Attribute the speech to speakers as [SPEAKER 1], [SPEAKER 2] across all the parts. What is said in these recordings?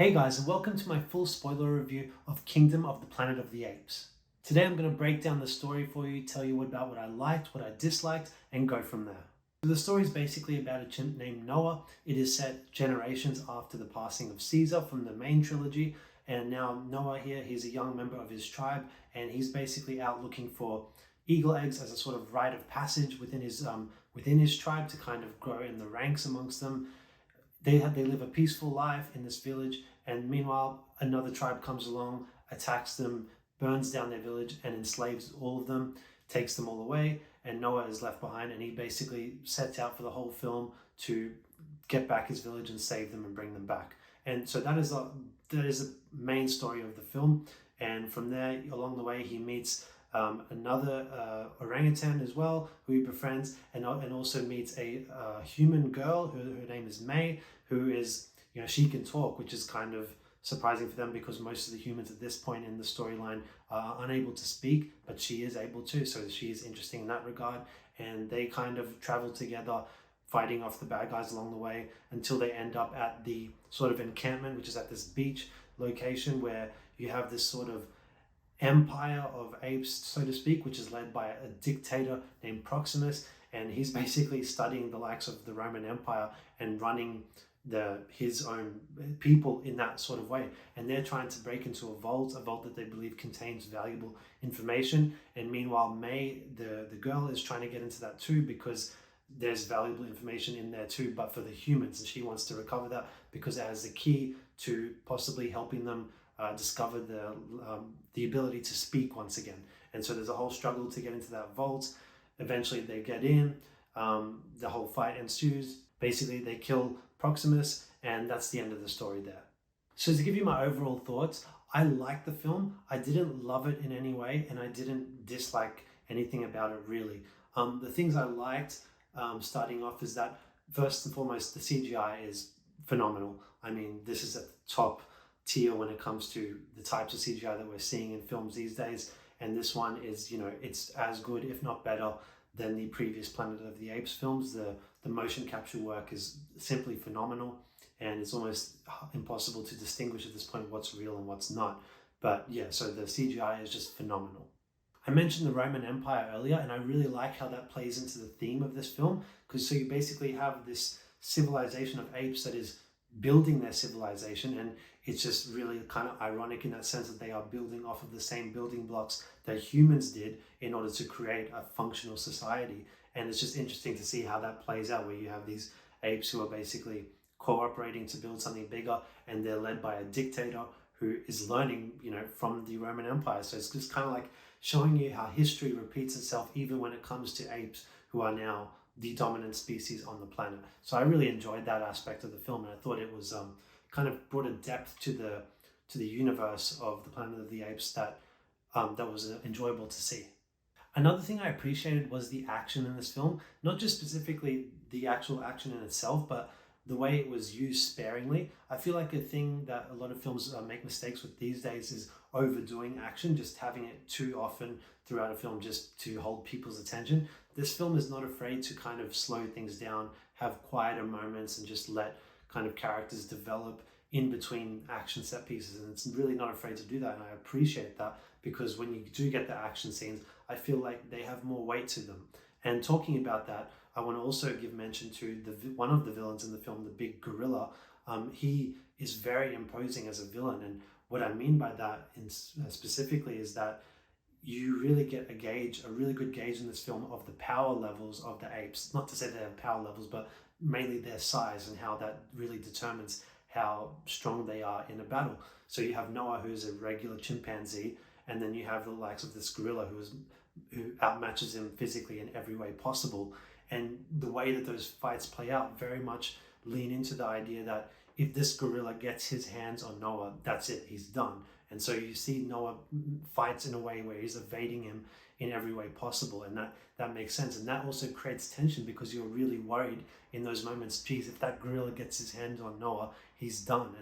[SPEAKER 1] Hey guys, and welcome to my full spoiler review of Kingdom of the Planet of the Apes. Today I'm going to break down the story for you, tell you about what I liked, what I disliked, and go from there. The story is basically about a chimp named Noah. It is set generations after the passing of Caesar from the main trilogy, and now Noah here, he's a young member of his tribe, and he's basically out looking for eagle eggs as a sort of rite of passage within his tribe to kind of grow in the ranks amongst them. They live a peaceful life in this village, and meanwhile another tribe comes along, attacks them, burns down their village, and enslaves all of them, takes them all away, and Noah is left behind, and he basically sets out for the whole film to get back his village and save them and bring them back. And so that is the main story of the film. And from there, along the way, he meets another orangutan as well, who he befriends, and also meets a human girl. Her name is May, who is, she can talk, which is kind of surprising for them because most of the humans at this point in the storyline are unable to speak, but she is able to, so she is interesting in that regard. And they kind of travel together, fighting off the bad guys along the way until they end up at the sort of encampment, which is at this beach location where you have this sort of empire of apes, so to speak, which is led by a dictator named Proximus, and he's basically studying the likes of the Roman Empire and running his own people in that sort of way. And they're trying to break into a vault that they believe contains valuable information. And meanwhile, May, the girl, is trying to get into that too because there's valuable information in there too, but for the humans, and she wants to recover that because it has the key to possibly helping them discover the ability to speak once again. And so there's a whole struggle to get into that vault. Eventually they get in, the whole fight ensues. Basically they kill Proximus, and that's the end of the story there. So to give you my overall thoughts, I liked the film. I didn't love it in any way, and I didn't dislike anything about it really. The things I liked, starting off, is that first and foremost, the CGI is phenomenal. I mean, this is at the top tier when it comes to the types of CGI that we're seeing in films these days. And this one is, it's as good, if not better, than the previous Planet of the Apes films. The motion capture work is simply phenomenal, and it's almost impossible to distinguish at this point what's real and what's not. But yeah, so the CGI is just phenomenal. I mentioned the Roman Empire earlier, and I really like how that plays into the theme of this film, because so you basically have this civilization of apes that is building their civilization, and it's just really kind of ironic in that sense that they are building off of the same building blocks that humans did in order to create a functional society. And it's just interesting to see how that plays out, where you have these apes who are basically cooperating to build something bigger, and they're led by a dictator who is learning, from the Roman Empire. So it's just kind of like showing you how history repeats itself even when it comes to apes, who are now the dominant species on the planet. So I really enjoyed that aspect of the film, and I thought it was kind of brought a depth to the universe of the Planet of the Apes that was enjoyable to see. Another thing I appreciated was the action in this film, not just specifically the actual action in itself, but the way it was used sparingly. I feel like a thing that a lot of films make mistakes with these days is overdoing action, just having it too often throughout a film just to hold people's attention. This film is not afraid to kind of slow things down, have quieter moments, and just let kind of characters develop in between action set pieces. And it's really not afraid to do that, and I appreciate that, because when you do get the action scenes, I feel like they have more weight to them. And talking about that, I want to also give mention to one of the villains in the film, the big gorilla. He is very imposing as a villain, and what I mean by that specifically is that you really get a really good gauge in this film of the power levels of the apes. Not to say they have power levels, but mainly their size, and how that really determines how strong they are in a battle. So you have Noah, who's a regular chimpanzee, and then you have the likes of this gorilla who outmatches him physically in every way possible. And the way that those fights play out very much lean into the idea that if this gorilla gets his hands on Noah, that's it, he's done. And so you see Noah fights in a way where he's evading him in every way possible, and that makes sense. And that also creates tension, because you're really worried in those moments, geez, if that gorilla gets his hands on Noah, he's done.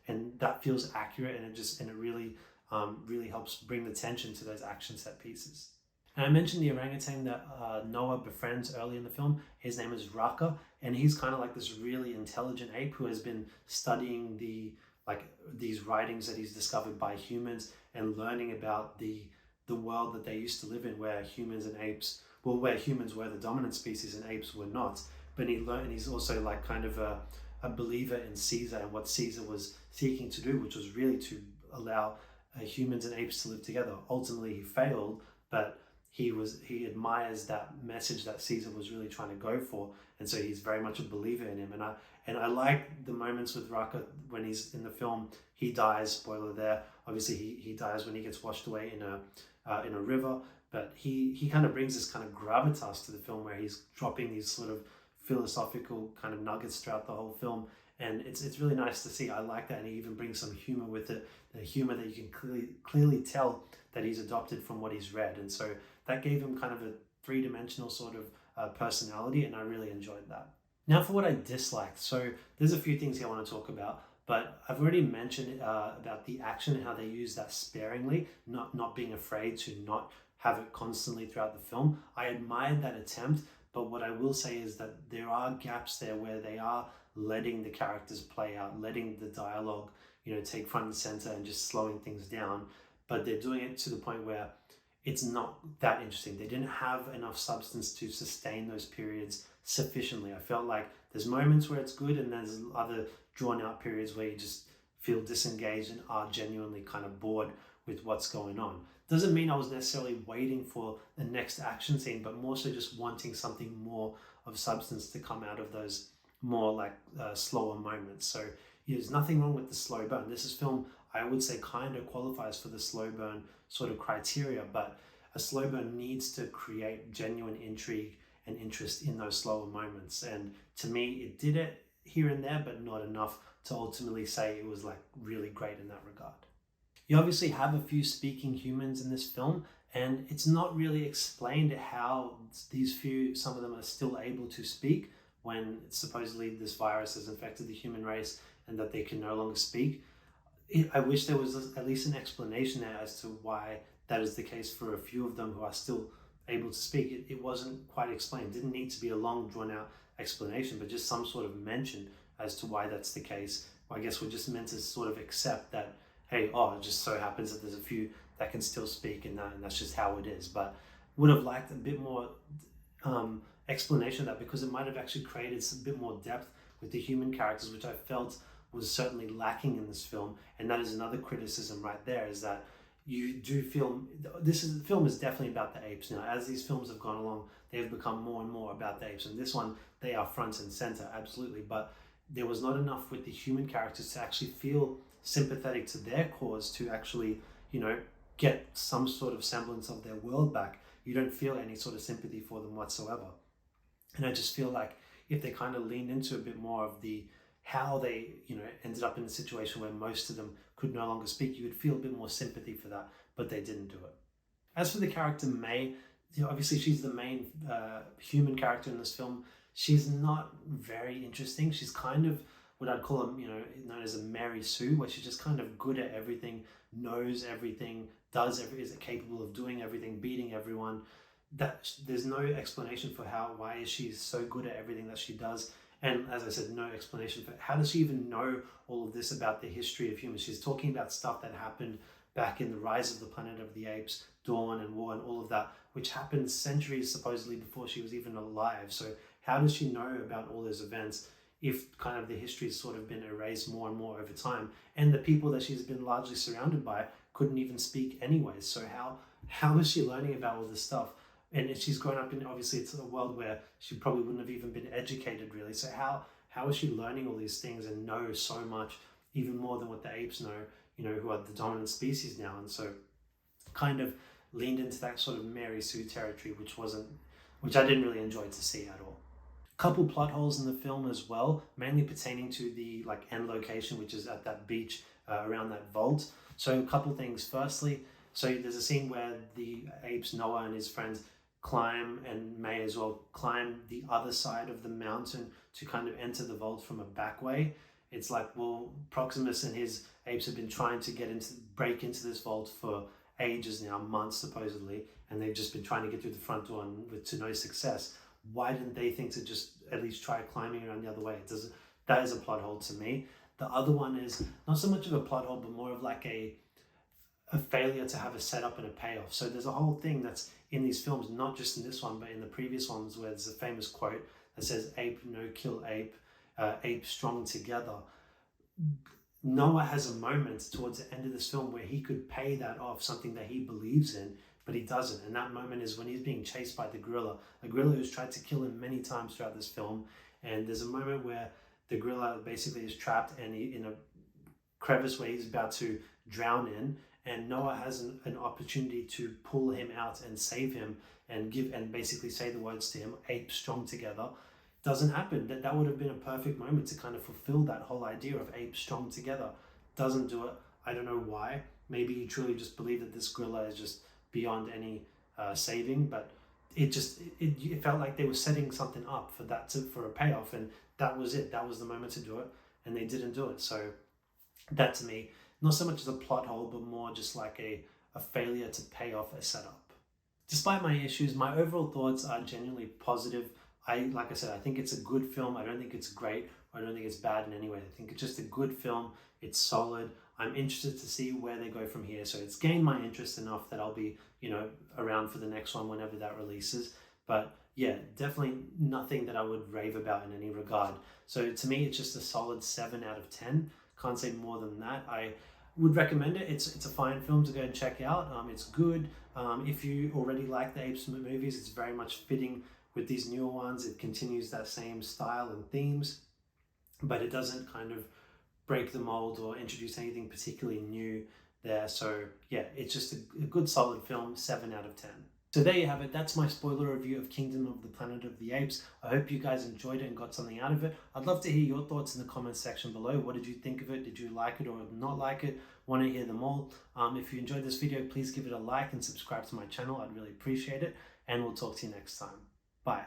[SPEAKER 1] And that feels accurate, and it really helps bring the tension to those action set pieces. And I mentioned the orangutan that Noah befriends early in the film. His name is Raka, and he's kind of like this really intelligent ape who has been studying the these writings that he's discovered by humans and learning about the world that they used to live in, where humans and apes, well, where humans were the dominant species and apes were not. But he learned, and he's also like kind of a believer in Caesar and what Caesar was seeking to do, which was really to allow humans and apes to live together. Ultimately, he failed, but he admires that message that Caesar was really trying to go for, and so he's very much a believer in him. And I like the moments with Raka when he's in the film. He dies. Spoiler there. Obviously, he dies when he gets washed away in a river. But he kind of brings this kind of gravitas to the film, where he's dropping these sort of philosophical kind of nuggets throughout the whole film, and it's really nice to see. I like that, and he even brings some humor with it, the humor that you can clearly tell that he's adopted from what he's read, and so that gave him kind of a three-dimensional sort of personality, and I really enjoyed that. Now for what I disliked. So there's a few things here I want to talk about, but I've already mentioned about the action and how they use that sparingly, not being afraid to not have it constantly throughout the film. I admired that attempt, but what I will say is that there are gaps there where they are letting the characters play out, letting the dialogue, take front and center and just slowing things down. But they're doing it to the point where it's not that interesting. They didn't have enough substance to sustain those periods sufficiently. I felt like there's moments where it's good, and there's other drawn out periods where you just feel disengaged and are genuinely kind of bored with what's going on. Doesn't mean I was necessarily waiting for the next action scene, but more so just wanting something more of substance to come out of those more like slower moments. So there's nothing wrong with the slow burn. This is film, I would say, kind of qualifies for the slow burn sort of criteria, but a slow burn needs to create genuine intrigue and interest in those slower moments. And to me, it did it here and there, but not enough to ultimately say it was like really great in that regard. You obviously have a few speaking humans in this film, and it's not really explained how some of them are still able to speak when supposedly this virus has infected the human race and that they can no longer speak. I wish there was at least an explanation there as to why that is the case for a few of them who are still able to speak. It wasn't quite explained. It didn't need to be a long drawn out explanation, but just some sort of mention as to why that's the case. I guess we're just meant to sort of accept that, hey, it just so happens that there's a few that can still speak, and that's just how it is. But would have liked a bit more explanation of that, because it might have actually created some bit more depth with the human characters, which I felt was certainly lacking in this film. And that is another criticism right there, is that you do feel the film is definitely about the apes. Now, as these films have gone along, they have become more and more about the apes, and this one, they are front and center, absolutely. But there was not enough with the human characters to actually feel sympathetic to their cause, to actually, get some sort of semblance of their world back. You don't feel any sort of sympathy for them whatsoever. And I just feel like if they kind of leaned into a bit more of how they, ended up in a situation where most of them could no longer speak, you would feel a bit more sympathy for that, but they didn't do it. As for the character May, obviously she's the main human character in this film. She's not very interesting. She's kind of what I'd call known as a Mary Sue, where she's just kind of good at everything, knows everything, is capable of doing everything, beating everyone. That there's no explanation for why is she so good at everything that she does. And as I said, no explanation for how does she even know all of this about the history of humans. She's talking about stuff that happened back in the Rise of the Planet of the Apes, Dawn and War and all of that, which happened centuries supposedly before she was even alive. So how does she know about all those events if kind of the history has sort of been erased more and more over time, and the people that she's been largely surrounded by couldn't even speak anyways? So how is she learning about all this stuff? And she's grown up in, obviously it's a world where she probably wouldn't have even been educated really. So how is she learning all these things and knows so much, even more than what the apes know, who are the dominant species now? And so kind of leaned into that sort of Mary Sue territory, which I didn't really enjoy to see at all. Couple plot holes in the film as well, mainly pertaining to the end location, which is at that beach around that vault. So a couple things. Firstly, so there's a scene where the apes, Noah and his friends, climb, and May as well, climb the other side of the mountain to kind of enter the vault from a back way. It's like, well, Proximus and his apes have been trying to break into this vault for ages now, months supposedly, and they've just been trying to get through the front door to no success. Why didn't they think to just at least try climbing around the other way? That is a plot hole to me. The other one is not so much of a plot hole, but more of like a failure to have a setup and a payoff. So there's a whole thing that's in these films, not just in this one, but in the previous ones, where there's a famous quote that says, "Ape, no kill ape, ape strong together." Noah has a moment towards the end of this film where he could pay that off, something that he believes in, but he doesn't. And that moment is when he's being chased by the gorilla, a gorilla who's tried to kill him many times throughout this film. And there's a moment where the gorilla basically is trapped and in a crevice where he's about to drown in, and Noah has an opportunity to pull him out and save him and basically say the words to him, "Ape strong together." Doesn't happen. That would have been a perfect moment to kind of fulfill that whole idea of ape strong together. Doesn't do it. I don't know why. Maybe he truly just believed that this gorilla is just beyond any saving, but it felt like they were setting something up for a payoff, and that was it. That was the moment to do it, and they didn't do it. So that, to me, not so much as a plot hole, but more just like a failure to pay off a setup. Despite my issues, my overall thoughts are genuinely positive. Like I said, I think it's a good film. I don't think it's great. I don't think it's bad in any way. I think it's just a good film. It's solid. I'm interested to see where they go from here. So it's gained my interest enough that I'll be, around for the next one whenever that releases. But yeah, definitely nothing that I would rave about in any regard. So to me, it's just a solid 7 out of 10. Can't say more than that. I would recommend it. It's a fine film to go and check out. It's good. If you already like the Apes movies, it's very much fitting with these newer ones. It continues that same style and themes, but it doesn't kind of break the mold or introduce anything particularly new there. So yeah, it's just a good solid film, 7 out of 10. So there you have it. That's my spoiler review of Kingdom of the Planet of the Apes. I hope you guys enjoyed it and got something out of it. I'd love to hear your thoughts in the comments section below. What did you think of it? Did you like it or not like it? Want to hear them all. If you enjoyed this video, please give it a like and subscribe to my channel. I'd really appreciate it. And we'll talk to you next time. Bye.